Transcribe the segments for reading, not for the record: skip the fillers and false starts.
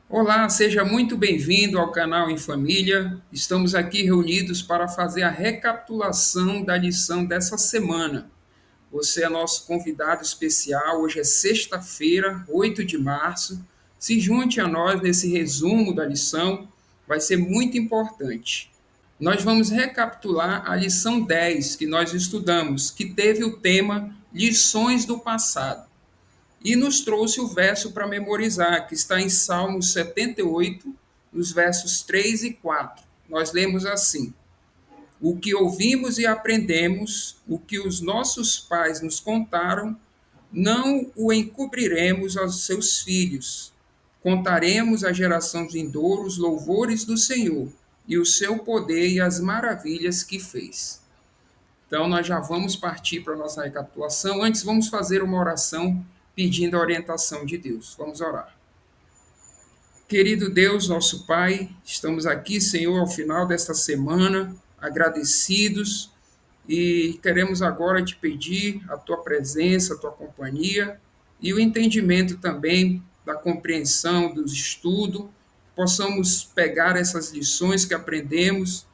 Olá, seja muito bem-vindo ao canal Em Família. Estamos aqui reunidos para fazer a recapitulação da lição dessa semana. Você é nosso convidado especial. Hoje é sexta-feira, 8 de março. Se junte a nós nesse resumo da lição, vai ser muito importante. Nós vamos recapitular a lição 10 que nós estudamos, que teve o tema Lições do Passado. E nos trouxe o verso para memorizar, que está em Salmos 78, nos versos 3 e 4. Nós lemos assim: O que ouvimos e aprendemos, o que os nossos pais nos contaram, não o encobriremos aos seus filhos. Contaremos à geração vindoura os louvores do Senhor e o seu poder e as maravilhas que fez. Então, nós já vamos partir para a nossa recapitulação. Antes, vamos fazer uma oração pedindo a orientação de Deus. Vamos orar. Querido Deus, nosso Pai, estamos aqui, Senhor, ao final desta semana, agradecidos e queremos agora te pedir a tua presença, a tua companhia e o entendimento também da compreensão dos estudos, possamos pegar essas lições que aprendemos,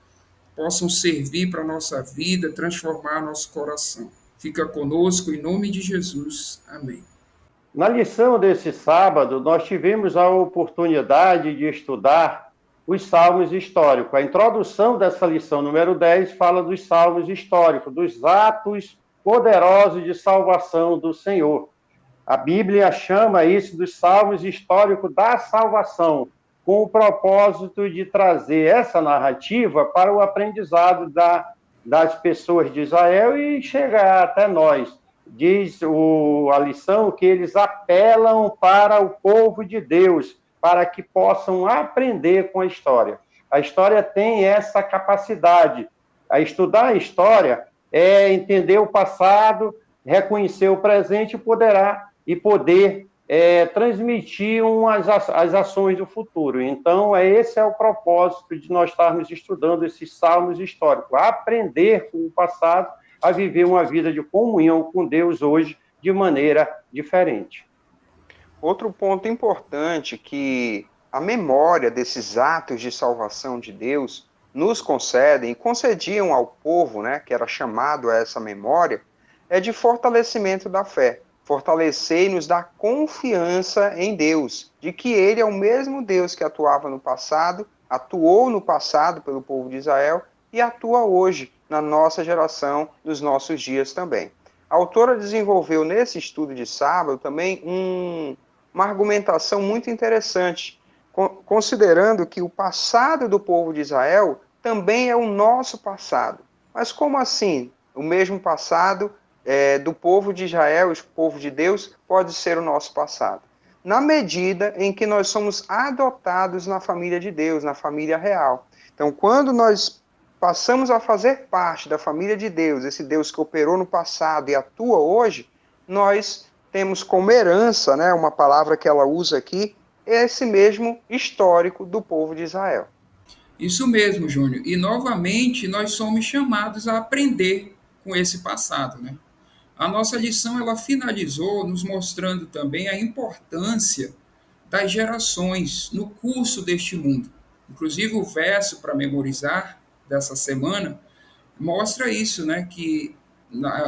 possam servir para a nossa vida, transformar nosso coração. Fica conosco em nome de Jesus. Amém. Na lição desse sábado, nós tivemos a oportunidade de estudar os salmos históricos. A introdução dessa lição número 10 fala dos salmos históricos, dos atos poderosos de salvação do Senhor. A Bíblia chama isso dos salmos históricos da salvação, com o propósito de trazer essa narrativa para o aprendizado das pessoas de Israel e chegar até nós. Diz a lição que eles apelam para o povo de Deus, para que possam aprender com a história. A história tem essa capacidade. A estudar a história é entender o passado, reconhecer o presente e poder transmitir as ações do futuro. Então, esse é o propósito de nós estarmos estudando esses salmos históricos, aprender com o passado a viver uma vida de comunhão com Deus hoje de maneira diferente. Outro ponto importante que a memória desses atos de salvação de Deus nos concedem e concediam ao povo, né, que era chamado a essa memória, é de fortalecimento da fé. Fortalecer e nos dar confiança em Deus, de que Ele é o mesmo Deus que atuava no passado, atuou no passado pelo povo de Israel e atua hoje na nossa geração, nos nossos dias também. A autora desenvolveu nesse estudo de sábado também uma argumentação muito interessante, considerando que o passado do povo de Israel também é o nosso passado. Mas como assim? O mesmo passado do povo de Israel, o povo de Deus, pode ser o nosso passado. Na medida em que nós somos adotados na família de Deus, na família real. Então, quando nós passamos a fazer parte da família de Deus, esse Deus que operou no passado e atua hoje, nós temos como herança, né, uma palavra que ela usa aqui, esse mesmo histórico do povo de Israel. Isso mesmo, Júnior. E novamente nós somos chamados a aprender com esse passado, né? A nossa lição ela finalizou nos mostrando também a importância das gerações no curso deste mundo. Inclusive o verso para memorizar dessa semana mostra isso, né? Que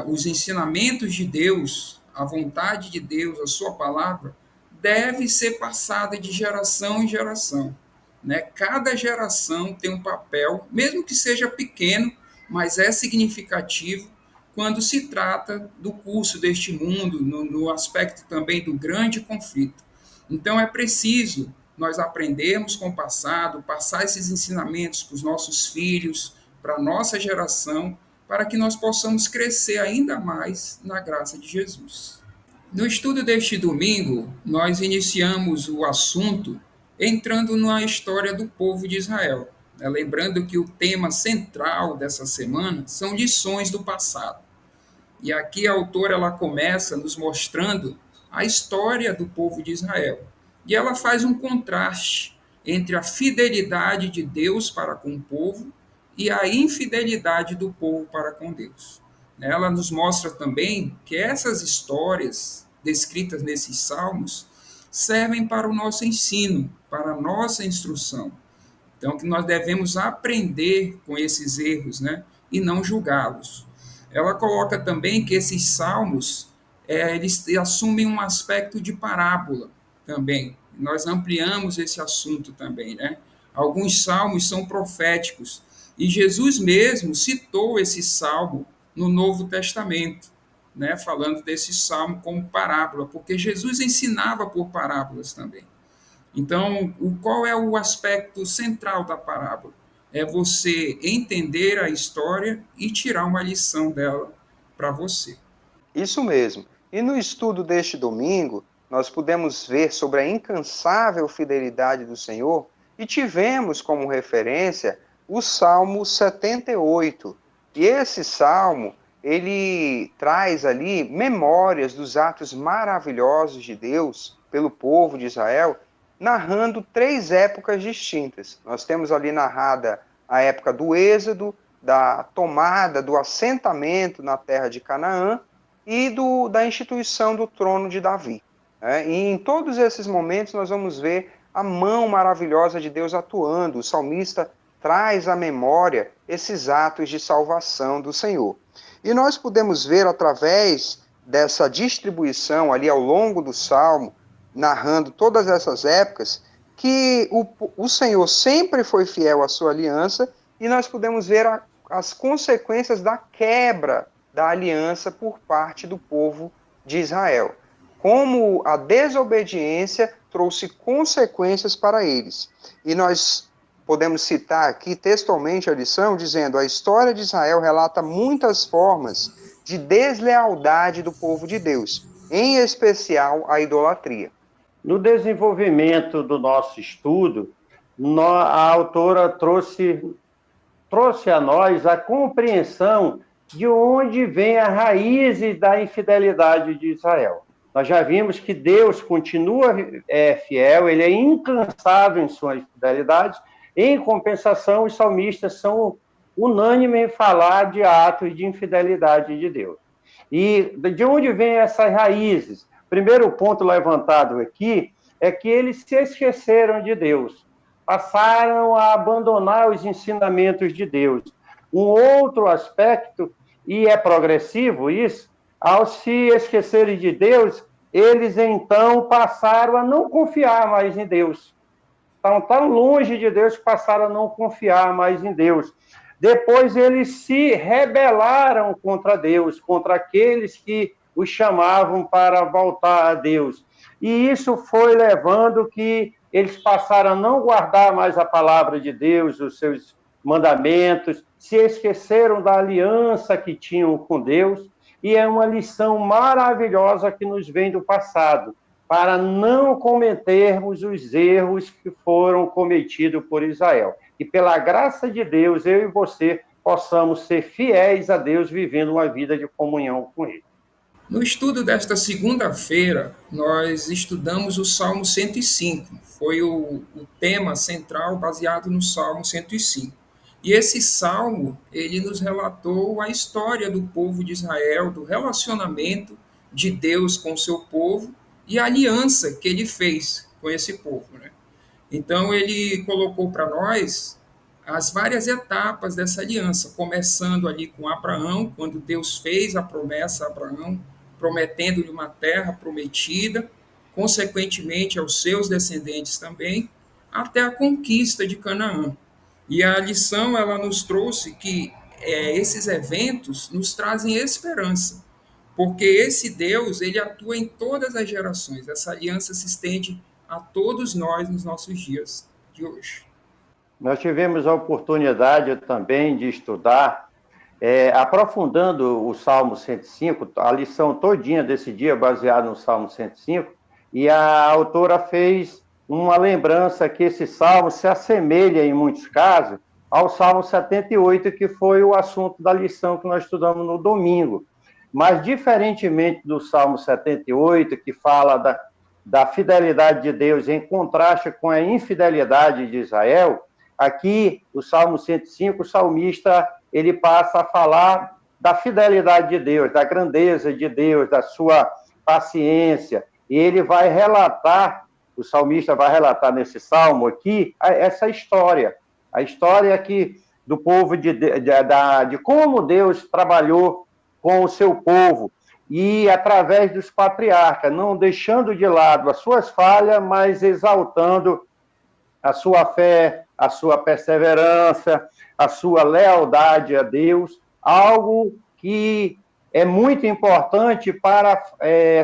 os ensinamentos de Deus, a vontade de Deus, a sua palavra, deve ser passada de geração em geração. Né? Cada geração tem um papel, mesmo que seja pequeno, mas é significativo quando se trata do curso deste mundo, no aspecto também do grande conflito. Então é preciso nós aprendermos com o passado, passar esses ensinamentos para os nossos filhos, para a nossa geração, para que nós possamos crescer ainda mais na graça de Jesus. No estudo deste domingo, nós iniciamos o assunto entrando na história do povo de Israel. Lembrando que o tema central dessa semana são lições do passado. E aqui a autora ela começa nos mostrando a história do povo de Israel. E ela faz um contraste entre a fidelidade de Deus para com o povo e a infidelidade do povo para com Deus. Ela nos mostra também que essas histórias descritas nesses salmos servem para o nosso ensino, para a nossa instrução. Então, que nós devemos aprender com esses erros, né, e não julgá-los. Ela coloca também que esses salmos, eles assumem um aspecto de parábola também. Nós ampliamos esse assunto também, né? Alguns salmos são proféticos e Jesus mesmo citou esse salmo no Novo Testamento, né, falando desse salmo como parábola, porque Jesus ensinava por parábolas também. Então, qual é o aspecto central da parábola? É você entender a história e tirar uma lição dela para você. Isso mesmo. E no estudo deste domingo, nós pudemos ver sobre a incansável fidelidade do Senhor e tivemos como referência o Salmo 78. E esse salmo, ele traz ali memórias dos atos maravilhosos de Deus pelo povo de Israel, narrando três épocas distintas. Nós temos ali narrada a época do Êxodo, da tomada, do assentamento na terra de Canaã, e da instituição do trono de Davi. Né? E em todos esses momentos nós vamos ver a mão maravilhosa de Deus atuando. O salmista traz à memória esses atos de salvação do Senhor. E nós podemos ver através dessa distribuição ali ao longo do salmo, narrando todas essas épocas, que o Senhor sempre foi fiel à sua aliança, e nós podemos ver as consequências da quebra da aliança por parte do povo de Israel. Como a desobediência trouxe consequências para eles. E nós podemos citar aqui textualmente a lição, dizendo: a história de Israel relata muitas formas de deslealdade do povo de Deus, em especial a idolatria. No desenvolvimento do nosso estudo, a autora trouxe a nós a compreensão de onde vem a raiz da infidelidade de Israel. Nós já vimos que Deus continua fiel, ele é incansável em sua infidelidade. Em compensação, os salmistas são unânimes em falar de atos de infidelidade de Deus. E de onde vem essas raízes? Primeiro ponto levantado aqui é que eles se esqueceram de Deus, passaram a abandonar os ensinamentos de Deus. Um outro aspecto, e é progressivo isso, ao se esquecerem de Deus, eles então passaram a não confiar mais em Deus. Estão tão longe de Deus que passaram a não confiar mais em Deus. Depois eles se rebelaram contra Deus, contra aqueles que os chamavam para voltar a Deus. E isso foi levando que eles passaram a não guardar mais a palavra de Deus, os seus mandamentos, se esqueceram da aliança que tinham com Deus, e é uma lição maravilhosa que nos vem do passado, para não cometermos os erros que foram cometidos por Israel. E pela graça de Deus, eu e você possamos ser fiéis a Deus, vivendo uma vida de comunhão com Ele. No estudo desta segunda-feira, nós estudamos o Salmo 105. Foi o tema central baseado no Salmo 105. E esse salmo, ele nos relatou a história do povo de Israel, do relacionamento de Deus com o seu povo e a aliança que ele fez com esse povo, né? Então, ele colocou para nós as várias etapas dessa aliança, começando ali com Abraão, quando Deus fez a promessa a Abraão, prometendo-lhe uma terra prometida, consequentemente aos seus descendentes também, até a conquista de Canaã. E a lição ela nos trouxe que esses eventos nos trazem esperança, porque esse Deus ele atua em todas as gerações. Essa aliança se estende a todos nós nos nossos dias de hoje. Nós tivemos a oportunidade também de estudar, aprofundando o Salmo 105, a lição todinha desse dia baseada no Salmo 105, e a autora fez uma lembrança que esse salmo se assemelha, em muitos casos, ao Salmo 78, que foi o assunto da lição que nós estudamos no domingo. Mas, diferentemente do Salmo 78, que fala da fidelidade de Deus em contraste com a infidelidade de Israel, aqui, o Salmo 105, o salmista ele passa a falar da fidelidade de Deus, da grandeza de Deus, da sua paciência, e ele vai relatar o salmista vai relatar nesse salmo aqui essa história. A história do povo, de como Deus trabalhou com o seu povo, e através dos patriarcas, não deixando de lado as suas falhas, mas exaltando a sua fé, a sua perseverança, a sua lealdade a Deus, algo que é muito importante para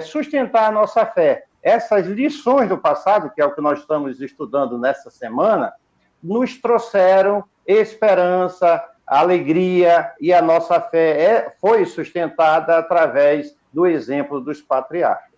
sustentar a nossa fé. Essas lições do passado, que é o que nós estamos estudando nessa semana, nos trouxeram esperança, alegria, e a nossa fé foi sustentada através do exemplo dos patriarcas.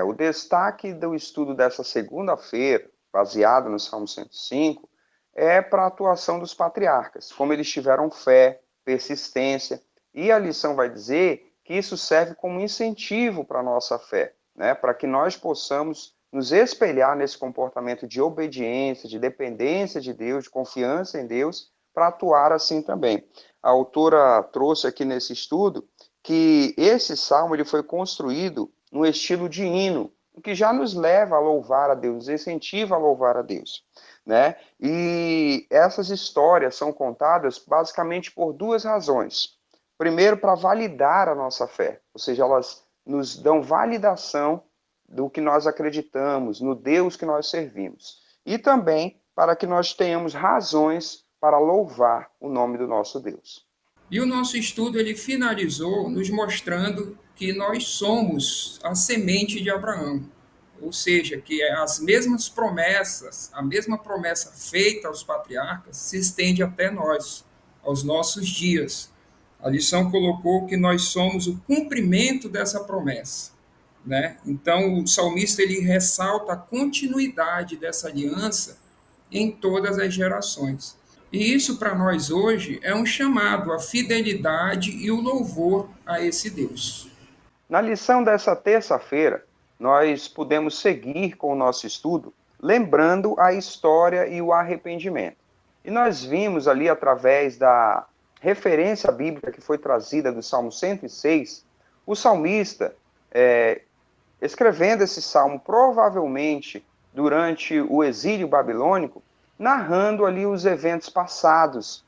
O destaque do estudo dessa segunda-feira, baseado no Salmo 105, é para a atuação dos patriarcas, como eles tiveram fé, persistência, e a lição vai dizer que isso serve como incentivo para a nossa fé, né? Para que nós possamos nos espelhar nesse comportamento de obediência, de dependência de Deus, de confiança em Deus, para atuar assim também. A autora trouxe aqui nesse estudo que esse salmo ele foi construído no estilo de hino, o que já nos leva a louvar a Deus, nos incentiva a louvar a Deus, né? E essas histórias são contadas basicamente por duas razões. Primeiro, para validar a nossa fé, ou seja, elas nos dão validação do que nós acreditamos, no Deus que nós servimos. E também para que nós tenhamos razões para louvar o nome do nosso Deus. E o nosso estudo ele finalizou nos mostrando que nós somos a semente de Abraão, ou seja, que as mesmas promessas, a mesma promessa feita aos patriarcas se estende até nós, aos nossos dias. A lição colocou que nós somos o cumprimento dessa promessa, né? Então, o salmista ele ressalta a continuidade dessa aliança em todas as gerações. E isso para nós hoje é um chamado à fidelidade e o louvor a esse Deus. Na lição dessa terça-feira, nós pudemos seguir com o nosso estudo, lembrando a história e o arrependimento. E nós vimos ali, através da referência bíblica que foi trazida do Salmo 106, o salmista, escrevendo esse salmo provavelmente durante o exílio babilônico, narrando ali os eventos passados,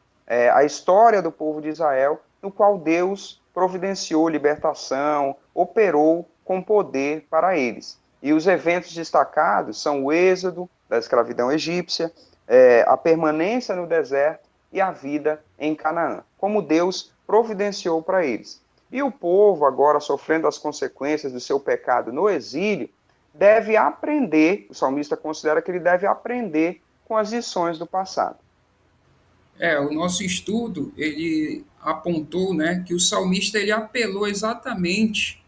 a história do povo de Israel, no qual Deus providenciou libertação, operou com poder para eles. E os eventos destacados são o êxodo da escravidão egípcia, a permanência no deserto e a vida em Canaã, como Deus providenciou para eles. E o povo, agora sofrendo as consequências do seu pecado no exílio, deve aprender, o salmista considera que ele deve aprender com as lições do passado. O nosso estudo, ele apontou, né, que o salmista ele apelou exatamente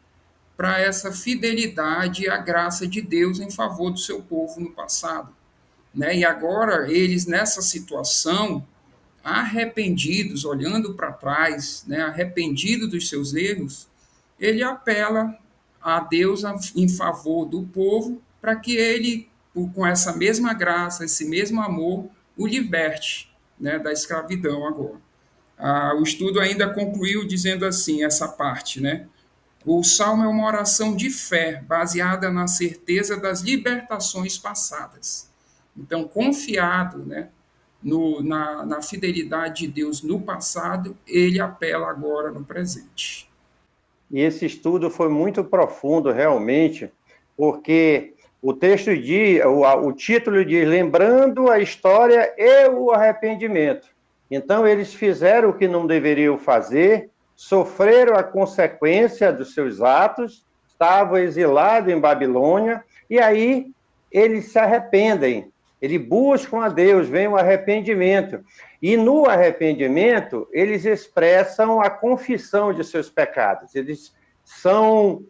para essa fidelidade e a graça de Deus em favor do seu povo no passado, né? E agora eles nessa situação, arrependidos, olhando para trás, né, arrependido dos seus erros, ele apela a Deus em favor do povo para que ele, com essa mesma graça, esse mesmo amor, o liberte, né, da escravidão agora. O estudo ainda concluiu dizendo assim, essa parte, né? O Salmo é uma oração de fé, baseada na certeza das libertações passadas. Então, confiado, né, na fidelidade de Deus no passado, ele apela agora no presente. E esse estudo foi muito profundo, realmente, porque o texto diz, o título diz, lembrando a história e o arrependimento. Então, eles fizeram o que não deveriam fazer, sofreram a consequência dos seus atos, estavam exilados em Babilônia, e aí eles se arrependem, eles buscam a Deus, vem o arrependimento. E no arrependimento, eles expressam a confissão de seus pecados. Eles são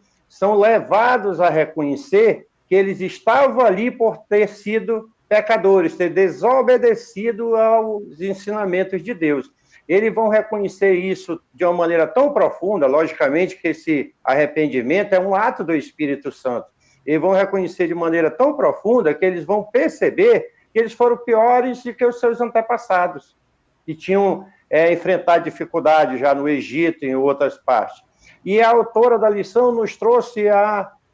levados a reconhecer que eles estavam ali por ter sido pecadores, ter desobedecido aos ensinamentos de Deus. Eles vão reconhecer isso de uma maneira tão profunda, logicamente que esse arrependimento é um ato do Espírito Santo. Eles vão reconhecer de maneira tão profunda que eles vão perceber que eles foram piores do que os seus antepassados, que tinham enfrentado dificuldades já no Egito e em outras partes. E a autora da lição nos trouxe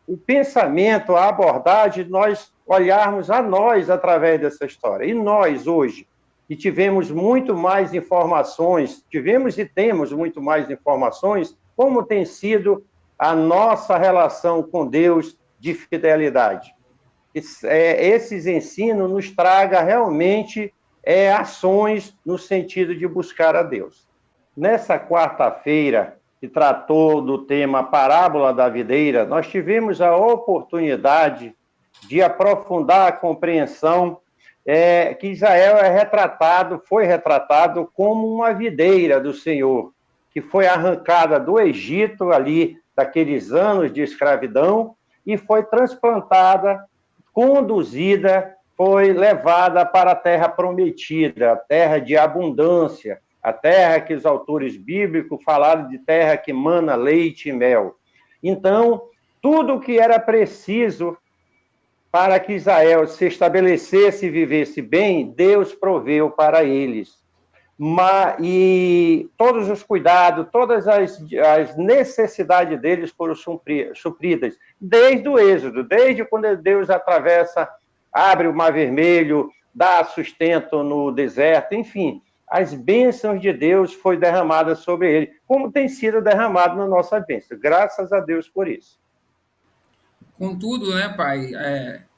o pensamento, a abordagem de nós olharmos a nós através dessa história. E nós, hoje, que tivemos muito mais informações, tivemos e temos muito mais informações, como tem sido a nossa relação com Deus de fidelidade. Esses ensinos nos traga realmente ações no sentido de buscar a Deus. Nessa quarta-feira, que tratou do tema Parábola da Videira, nós tivemos a oportunidade de aprofundar a compreensão que Israel foi retratado como uma videira do Senhor, que foi arrancada do Egito, ali, daqueles anos de escravidão, e foi transplantada, conduzida, foi levada para a terra prometida, a terra de abundância, a terra que os autores bíblicos falaram de terra que mana leite e mel. Então, tudo o que era preciso para que Israel se estabelecesse e vivesse bem, Deus proveu para eles. E todos os cuidados, todas as necessidades deles foram supridas, desde o Êxodo, desde quando Deus abre o Mar Vermelho, dá sustento no deserto, enfim, as bênçãos de Deus foram derramadas sobre ele, como tem sido derramado na nossa bênção. Graças a Deus por isso. Contudo, né, pai,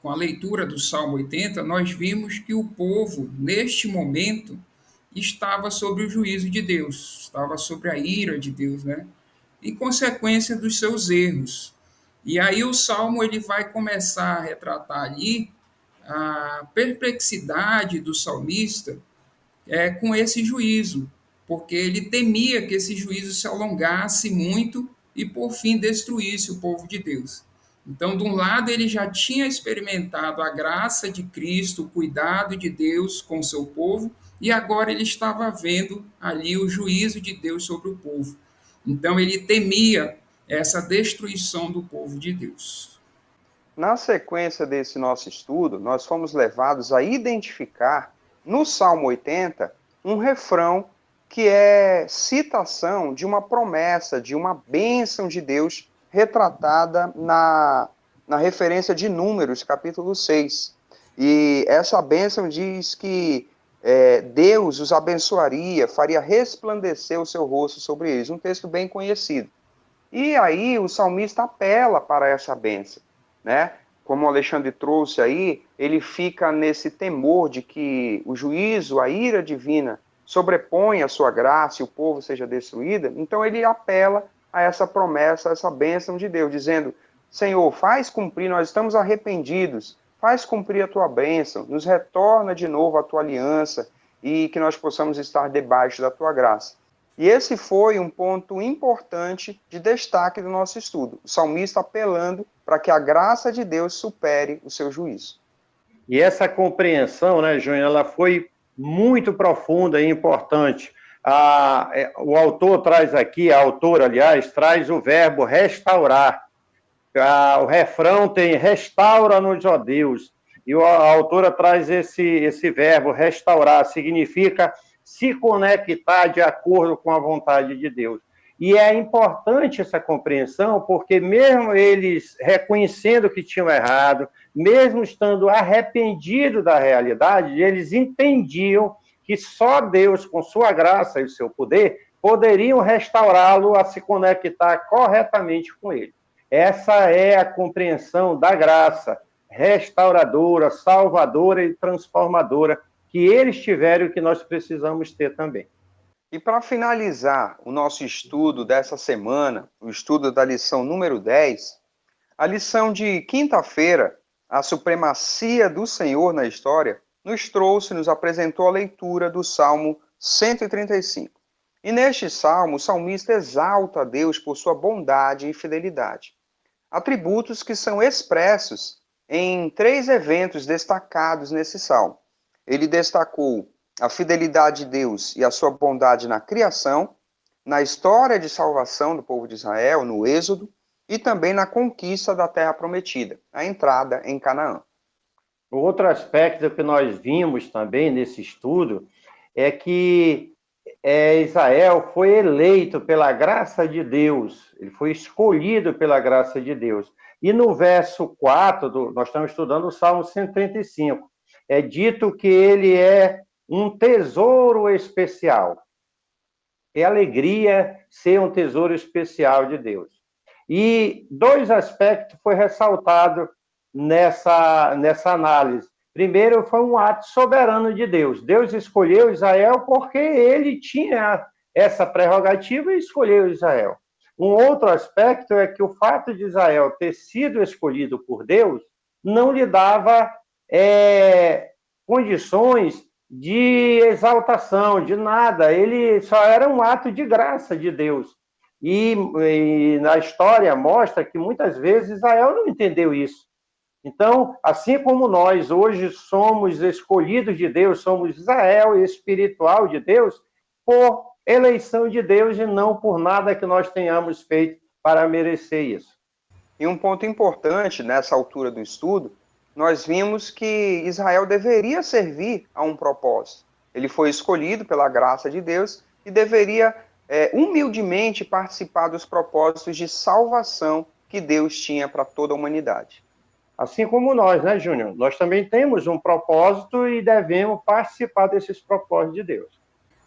com a leitura do Salmo 80, nós vimos que o povo, neste momento, estava sob o juízo de Deus, estava sobre a ira de Deus, né? Em consequência dos seus erros. E aí o Salmo ele vai começar a retratar ali a perplexidade do salmista com esse juízo, porque ele temia que esse juízo se alongasse muito e por fim destruísse o povo de Deus. Então, de um lado, ele já tinha experimentado a graça de Cristo, o cuidado de Deus com o seu povo, e agora ele estava vendo ali o juízo de Deus sobre o povo. Então, ele temia essa destruição do povo de Deus. Na sequência desse nosso estudo, nós fomos levados a identificar, no Salmo 80, um refrão que é citação de uma promessa, de uma bênção de Deus retratada na referência de Números, capítulo 6. E essa bênção diz que Deus os abençoaria, faria resplandecer o seu rosto sobre eles. Um texto bem conhecido. E aí o salmista apela para essa bênção, né? Como o Alexandre trouxe aí, ele fica nesse temor de que o juízo, a ira divina, sobrepõe a sua graça e o povo seja destruído. Então ele apela a essa promessa, a essa bênção de Deus, dizendo: Senhor, faz cumprir, nós estamos arrependidos, faz cumprir a tua bênção, nos retorna de novo a tua aliança e que nós possamos estar debaixo da tua graça. E esse foi um ponto importante de destaque do nosso estudo. O salmista apelando para que a graça de Deus supere o seu juízo. E essa compreensão, né, Júnior, ela foi muito profunda e importante. O autor traz aqui, a autora, aliás, traz o verbo restaurar. O refrão tem restaura-nos, ó Deus. E a autora traz esse verbo restaurar, significa se conectar de acordo com a vontade de Deus. E é importante essa compreensão, porque mesmo eles reconhecendo que tinham errado, mesmo estando arrependidos da realidade, eles entendiam que só Deus, com sua graça e o seu poder, poderiam restaurá-lo a se conectar corretamente com ele. Essa é a compreensão da graça restauradora, salvadora e transformadora que eles tiveram e que nós precisamos ter também. E para finalizar o nosso estudo dessa semana, o estudo da lição número 10, a lição de quinta-feira, a supremacia do Senhor na história, nos apresentou a leitura do Salmo 135. E neste salmo, o salmista exalta a Deus por sua bondade e fidelidade. Atributos que são expressos em 3 eventos destacados nesse salmo. Ele destacou a fidelidade de Deus e a sua bondade na criação, na história de salvação do povo de Israel, no Êxodo, e também na conquista da terra prometida, a entrada em Canaã. O outro aspecto que nós vimos também nesse estudo é que Israel foi eleito pela graça de Deus, ele foi escolhido pela graça de Deus. E no verso 4, nós estamos estudando o Salmo 135, é dito que ele é um tesouro especial. É alegria ser um tesouro especial de Deus. E dois aspectos foi ressaltado nessa análise. Primeiro, foi um ato soberano de Deus. Deus escolheu Israel porque ele tinha essa prerrogativa e escolheu Israel. Um outro aspecto é que o fato de Israel ter sido escolhido por Deus não lhe dava condições de exaltação, de nada. Ele só era um ato de graça de Deus. E na história mostra que muitas vezes Israel não entendeu isso. Então, assim como nós hoje somos escolhidos de Deus, somos Israel espiritual de Deus, por eleição de Deus e não por nada que nós tenhamos feito para merecer isso. E um ponto importante nessa altura do estudo, nós vimos que Israel deveria servir a um propósito. Ele foi escolhido pela graça de Deus e deveria humildemente participar dos propósitos de salvação que Deus tinha para toda a humanidade. Assim como nós, né, Júnior? Nós também temos um propósito e devemos participar desses propósitos de Deus.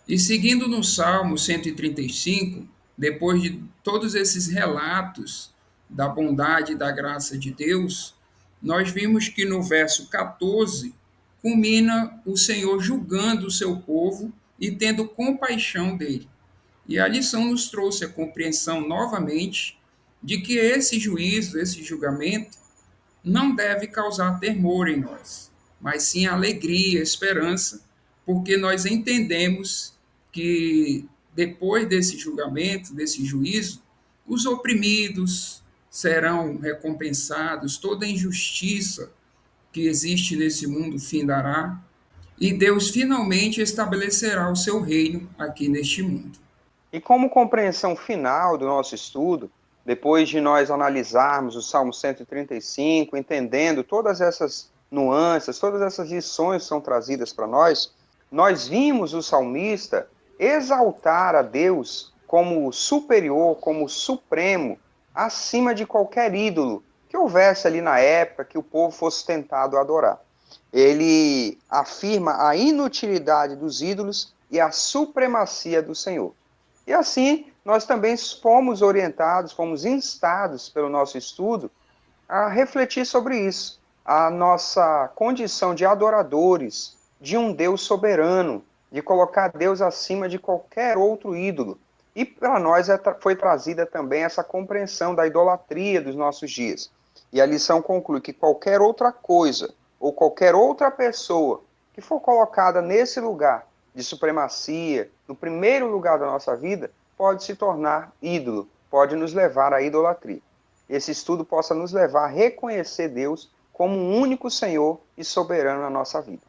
E seguindo no Salmo 135, depois de todos esses relatos da bondade e da graça de Deus, nós vimos que no verso 14 culmina o Senhor julgando o seu povo e tendo compaixão dele. E a lição nos trouxe a compreensão novamente de que esse juízo, esse julgamento, não deve causar temor em nós, mas sim alegria, esperança, porque nós entendemos que depois desse julgamento, desse juízo, os oprimidos serão recompensados, toda injustiça que existe nesse mundo findará, e Deus finalmente estabelecerá o seu reino aqui neste mundo. E como compreensão final do nosso estudo, depois de nós analisarmos o Salmo 135, entendendo todas essas nuances, todas essas lições que são trazidas para nós, nós vimos o salmista exaltar a Deus como superior, como supremo, acima de qualquer ídolo que houvesse ali na época que o povo fosse tentado a adorar. Ele afirma a inutilidade dos ídolos e a supremacia do Senhor. E assim, nós também fomos orientados, fomos instados pelo nosso estudo a refletir sobre isso, a nossa condição de adoradores de um Deus soberano, de colocar Deus acima de qualquer outro ídolo. E para nós foi trazida também essa compreensão da idolatria dos nossos dias. E a lição conclui que qualquer outra coisa ou qualquer outra pessoa que for colocada nesse lugar de supremacia, no primeiro lugar da nossa vida, pode se tornar ídolo, pode nos levar à idolatria. Esse estudo possa nos levar a reconhecer Deus como um único Senhor e soberano na nossa vida.